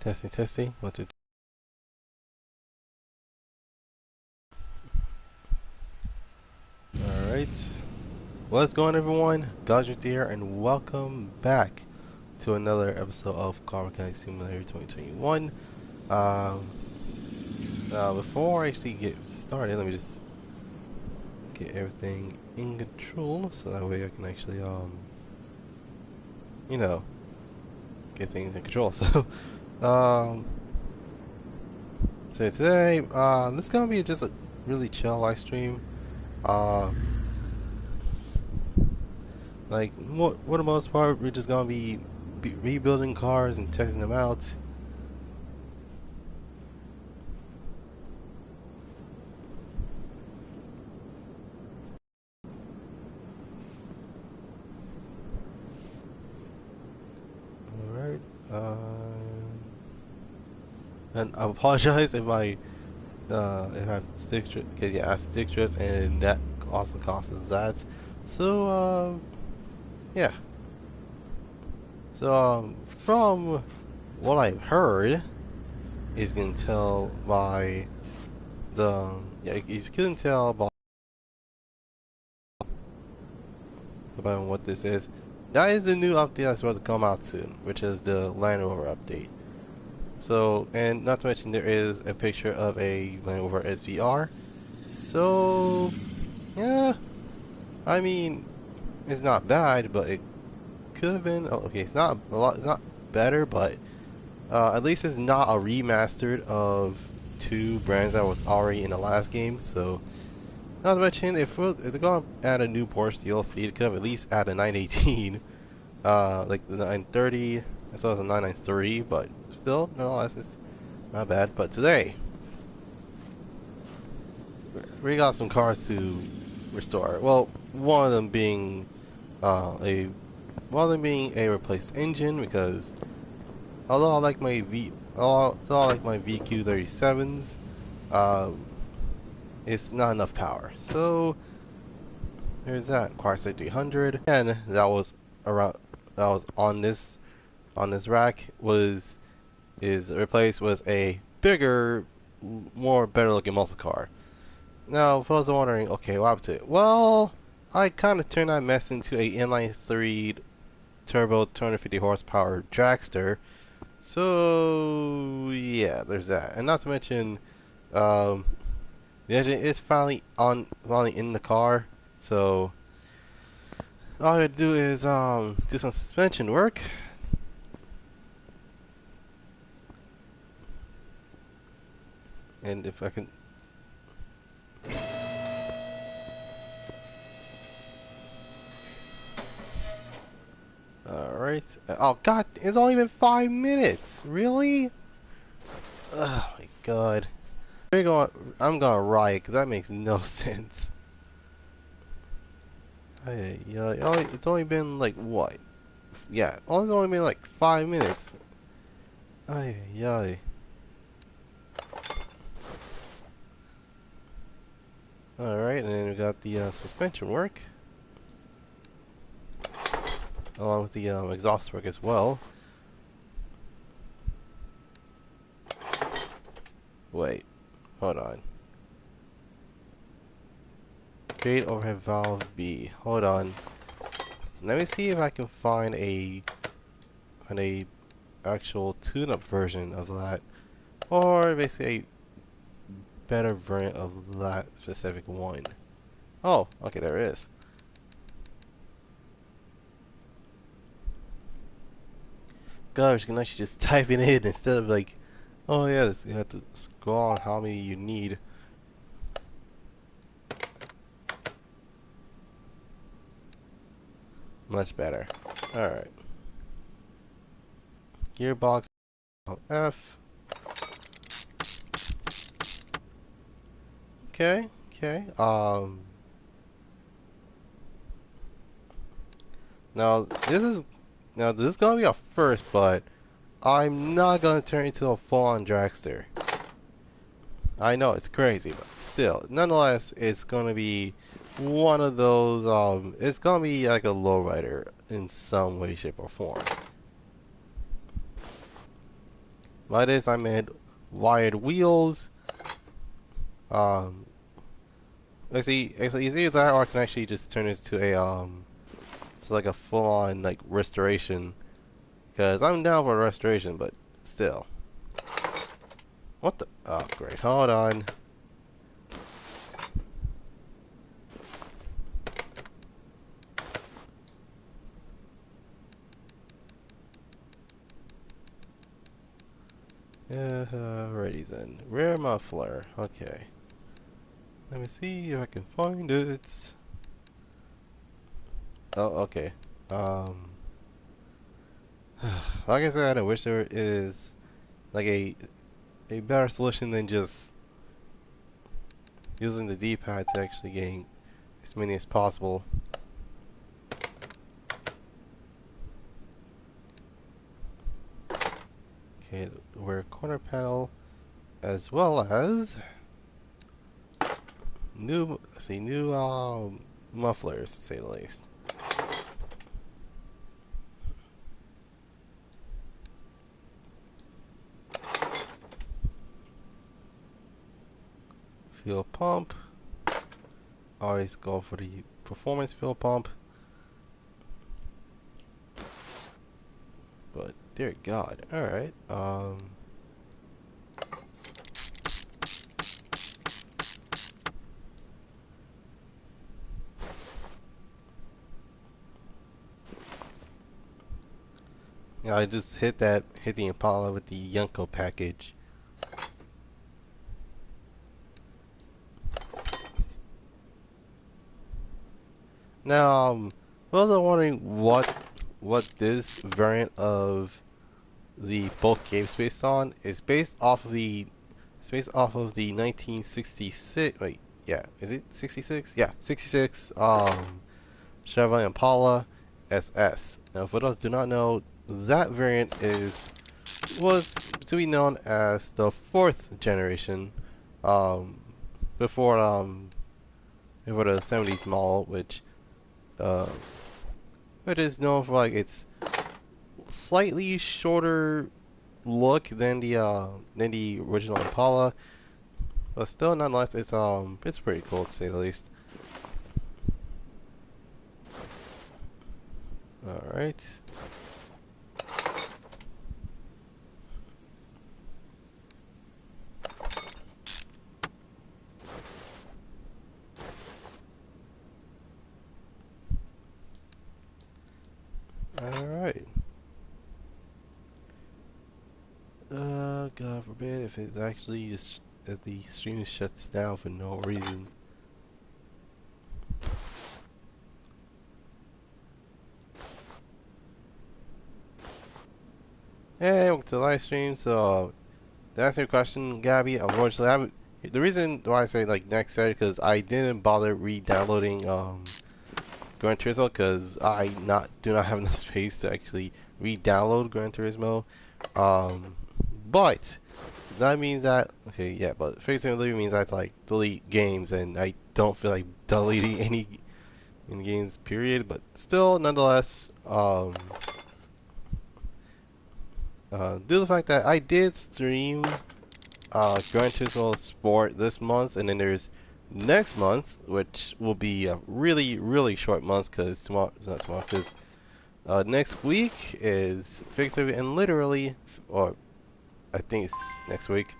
Testing, testing. One, two. Alright. What's going on, everyone? Goddrifter here, and welcome back to another episode of Car Mechanic Simulator 2021. Before I actually get started, let me just get everything in control so that way I can actually, get things in control. So today, this is gonna be just a really chill live stream. Like, for the most part, we're just gonna be rebuilding cars and testing them out. Alright, and I apologize if I have stick drift, because yeah, I have stick drift, and that also causes that. So, yeah. So, from what I've heard, is you can tell by you can tell by what this is. That is the new update that's about to come out soon, which is the Land Rover update. So, and not to mention there is a picture of a Land Rover SVR. So, yeah, I mean, it's not bad, but it could have been. Oh, okay, it's not a lot. It's not better, but at least it's not a remastered of two brands that was already in the last game. So, not to mention, if they're gonna add a new Porsche DLC, it could have at least add a 918, like the 930, as well as a 993. But still, nonetheless, it's not bad. But today, we got some cars to restore. Well, one of them being a replaced engine, because although I like my VQ37s, it's not enough power. So there's that. Quartzite 300, and that was on this rack is replaced with a bigger, better looking muscle car. Now, for those wondering, okay, what happened to it? Well, I kind of turned that mess into a inline 3 turbo 250 horsepower dragster. So yeah, there's that. And not to mention, the engine is finally in the car. So all I gotta do is do some suspension work. And if I can. Alright. Oh god, it's only been 5 minutes! Really? Oh my god. I'm gonna riot, because that makes no sense. Yeah, it's only been like what? Yeah, it's only been like 5 minutes. Ay, ay. Alright, and then we got the suspension work. Along with the exhaust work as well. Wait, hold on. Create overhead valve B. Hold on. Let me see if I can find a actual tune-up version of that, or basically a better variant of that specific one. Oh, okay, there it is. Gosh, you can actually just type it in instead of like, oh yeah, you have to scroll on how many you need. Much better. Alright. Gearbox F. Okay, okay. Now this is gonna be a first, but I'm not gonna turn into a full-on dragster. I know it's crazy, but still, nonetheless, it's gonna be one of those. It's gonna be like a lowrider in some way, shape, or form. By this I meant wired wheels. Um, actually, it's either that or I can actually just turn this to a to like a full-on like restoration. Cause I'm down for restoration, but still. What the? Oh, great. Hold on. Yeah, alrighty then. Rear muffler. Okay. Let me see if I can find it. Oh, okay. Um, like I said, I wish there is like a better solution than just using the D-pad to actually gain as many as possible. Okay, rear corner panel, as well as new mufflers, to say the least. Fuel pump. Always go for the performance fuel pump. But dear God, all right. Yeah, I just hit the Impala with the Yunko package. Now, those are wondering what this variant of the bulk game is based on. It's based off of the 1966. Wait, yeah, is it 66? Yeah, 66. Chevrolet Impala SS. Now, for those who do not know, that variant was to be known as the fourth generation, um, before before the 70s model, uh, which is known for like its slightly shorter look than the original Impala, but still nonetheless it's pretty cool to say the least. All right. All right. God forbid if it actually is if the stream shuts down for no reason. Hey, welcome to the live stream. So, to answer your question, Gabby, unfortunately, the reason why I say like next Saturday because I didn't bother re-downloading Gran Turismo because do not have enough space to actually re-download Gran Turismo. But that means that okay, yeah, but fixing deleting means I have to like delete games, and I don't feel like deleting any in games period. But still, nonetheless, due to the fact that I did stream Gran Turismo Sport this month, and then there's next month, which will be a really short month because tomorrow, it's not tomorrow, because next week is Victory and literally, or I think it's next week,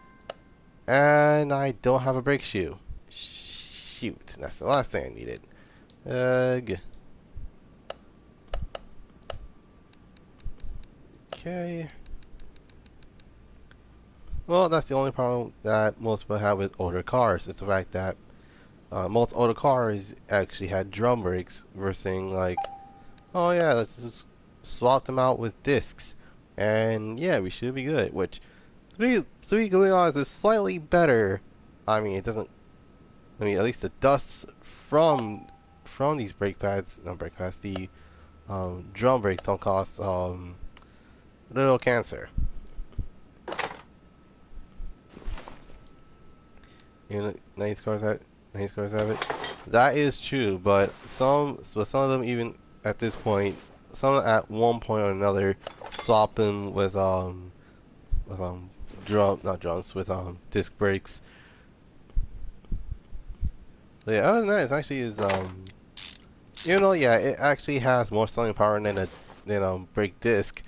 and I don't have a brake shoe. Shoot, that's the last thing I needed. Okay. Well, that's the only problem that most people have with older cars, is the fact that most older cars actually had drum brakes versus like, oh yeah, let's just swap them out with discs, and yeah, we should be good. Which, to be completely honest, is slightly better. I mean, it doesn't. I mean, at least the dusts from these brake pads, not brake pads, the drum brakes don't cause little cancer. You know, nice cars have it. That is true, but some of them even at this point, some at one point or another swap them with with not drums, with disc brakes. But yeah, other than that, it's actually even though yeah, it actually has more selling power than a brake disc.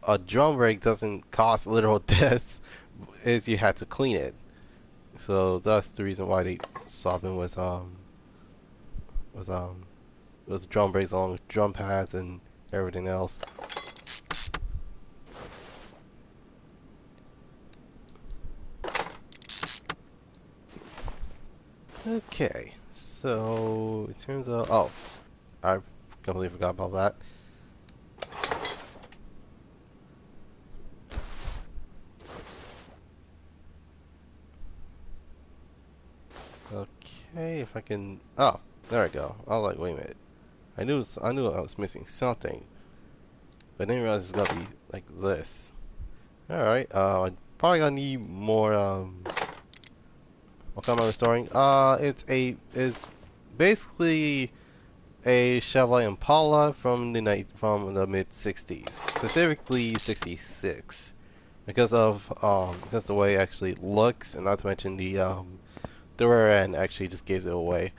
A drum brake doesn't cause literal death, is you had to clean it. So that's the reason why they swap in with um with drum brakes along with drum pads and everything else. Okay, so in terms of I completely forgot about that. Okay, if I can. Oh, there I go. I was like, wait a minute. I knew I was missing something, but I didn't realize it's gonna be like this. All right. I probably gonna need more. What kind am I restoring? It's basically a Chevrolet Impala from the mid '60s, specifically '66, because the way it actually looks, and not to mention the rear end actually just gives it away.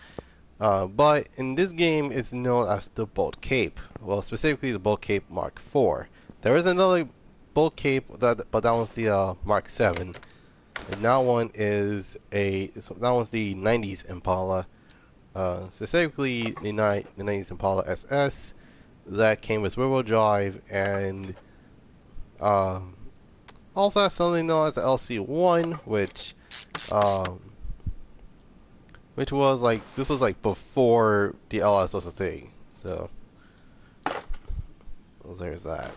But in this game, it's known as the Bolt Cape. Well, specifically the Bolt Cape Mark IV. There is another Bolt Cape, but that one's the Mark VII. And that one's the '90s Impala. Specifically the '90s Impala SS that came with rear-wheel drive and um, also has something known as the LC1, um, which was like this was like before the LS was a thing. So well, there's that.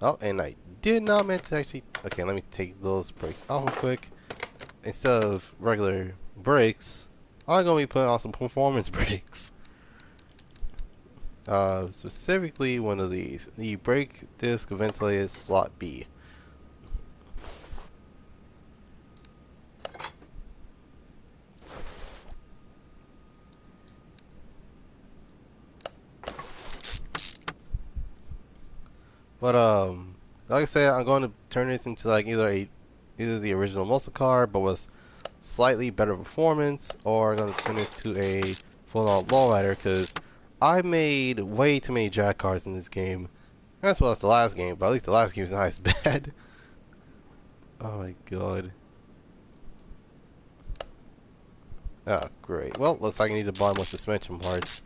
Oh, and I did not meant to actually. Okay, let me take those brakes off real quick. Instead of regular brakes, I'm gonna be putting on some performance brakes. Specifically one of these, the brake disc ventilated slot B. But like I said, I'm going to turn this into like either the original muscle car, but with slightly better performance, or I'm going to turn it to a full-on lowrider because I made way too many jack cars in this game. As well as the last game, but at least the last game is not as bad. Oh my god. Oh, great. Well, looks like I need to buy more suspension parts.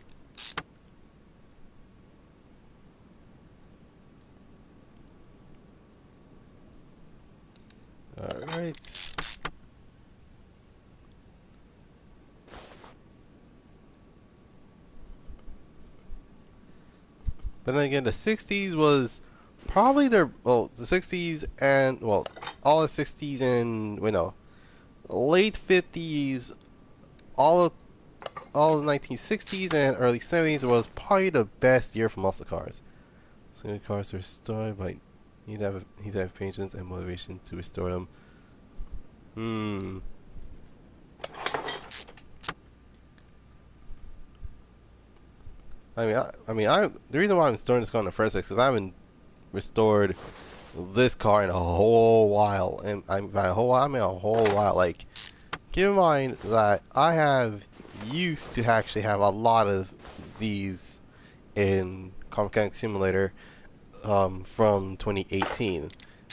Alright. But then again, the 60s was probably the 60s and, well, all the 60s and, wait, no, late 50s, all of, all the 1960s and early 70s was probably the best year for muscle cars. So the cars are restored, but you need to have patience and motivation to restore them. The reason why I'm storing this car in the first place is because I haven't restored this car in a whole while, and by a whole while, I mean a whole while. Like, keep in mind that I have used to actually have a lot of these in Car Mechanic Simulator from 2018,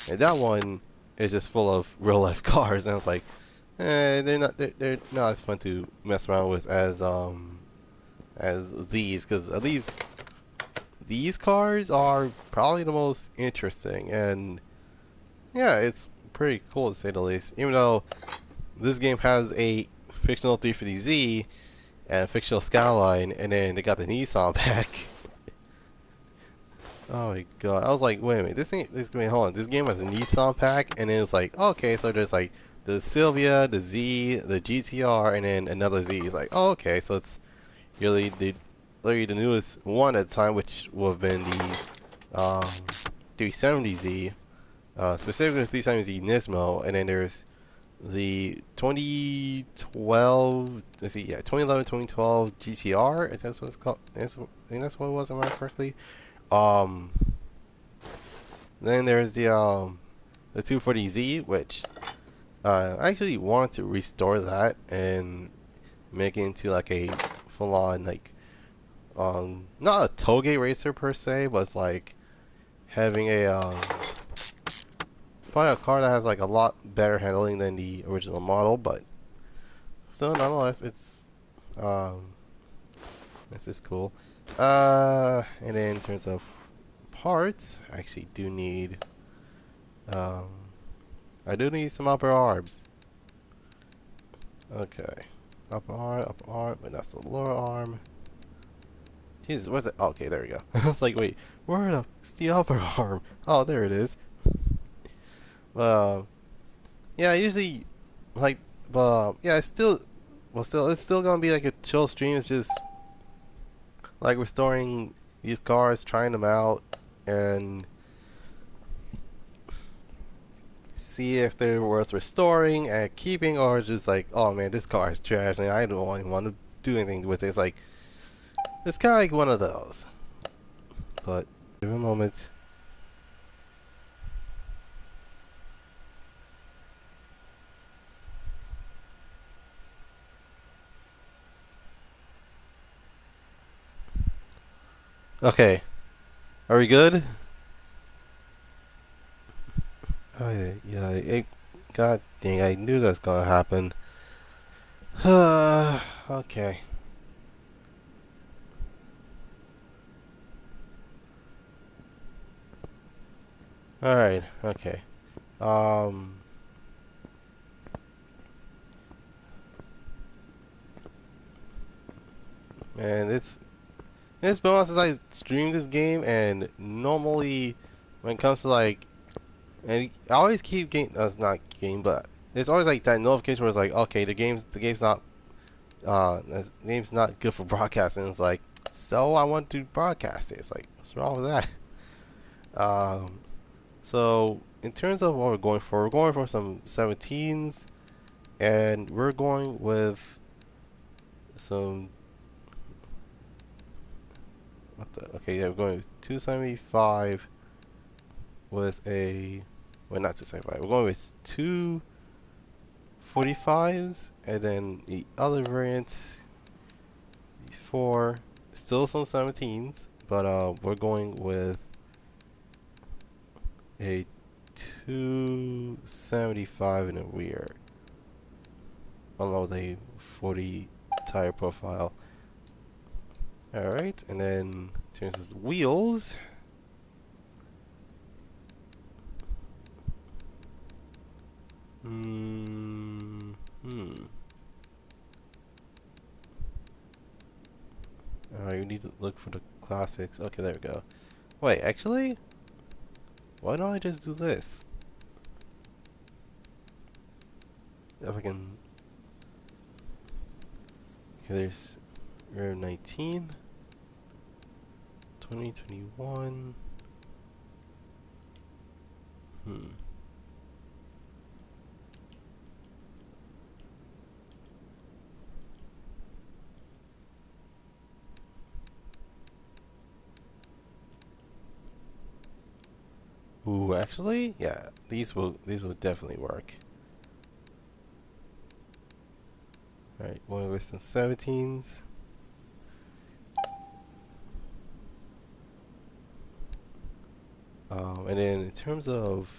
and that one is just full of real life cars, and it's like, they're not as fun to mess around with as these, because at least these cars are probably the most interesting, and yeah, it's pretty cool to say the least. Even though this game has a fictional 350Z and a fictional Skyline, and then they got the Nissan back. Oh my god, I was like, wait a minute, hold on, this game has a Nissan pack, and then it's like, okay, so there's like the Sylvia, the Z, the GTR, and then another Z. It's like, oh, okay, so it's really literally the newest one at the time, which would have been the 370Z, specifically the 370Z Nismo, and then there's the 2012, let's see, yeah, 2011, 2012 GTR, if that's what it's called. I think that's what it was, if I remember correctly. Um, Then there's the 240Z, which I actually want to restore that and make it into like a full-on like not a toge racer per se, but it's like having a probably a car that has like a lot better handling than the original model, but still nonetheless um this is cool. And then in terms of parts, I actually do need um I do need some upper arms. Okay. Upper arm, but that's the lower arm. Jesus, what's it? Okay, there we go. I was like, wait, where it's the upper arm? Oh, there it is. Yeah, I usually like, yeah, it's still gonna be like a chill stream. It's just like restoring these cars, trying them out, and see if they're worth restoring and keeping, or just like, oh man, this car is trash, and I don't even want to do anything with it. It's like, it's kind of like one of those. But give a moment. Okay, are we good? Oh yeah, yeah. God dang, I knew that's gonna happen. Okay. All right. Okay. Um. Man, it's been a while since I streamed this game, and normally when it comes to like, and I always keep game. That's not game, but there's always like that notification where it's like, okay, the game's not the game's not good for broadcasting. It's like, so I want to broadcast it. It's like, what's wrong with that? Um. So in terms of what we're going for some 17s, and we're going with some. What the? Okay, yeah, we're going with 275 with a. Well, not 275. We're going with 245s, and then the other variant, 4, still some 17s, but we're going with a 275 in the rear, along with a 40 tire profile. Alright, and then in terms of the wheels, you need to look for the classics. Okay, there we go. Wait, actually, why don't I just do this? If I can. Okay, there's rear 19, 2021. Ooh, actually, yeah, these will definitely work. Alright, one with some 17s. And then in terms of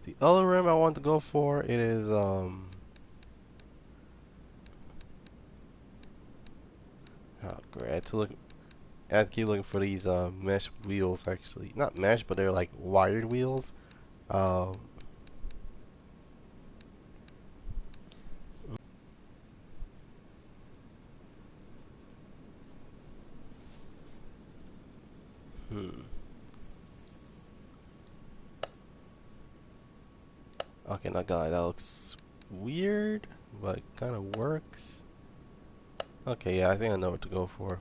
the other rim I want to go for, it is oh great, I had to keep looking for these mesh wheels actually. Not mesh, but they're like wired wheels. Um hmm. Okay, not gonna lie, that looks weird, but kind of works. Okay, yeah, I think I know what to go for.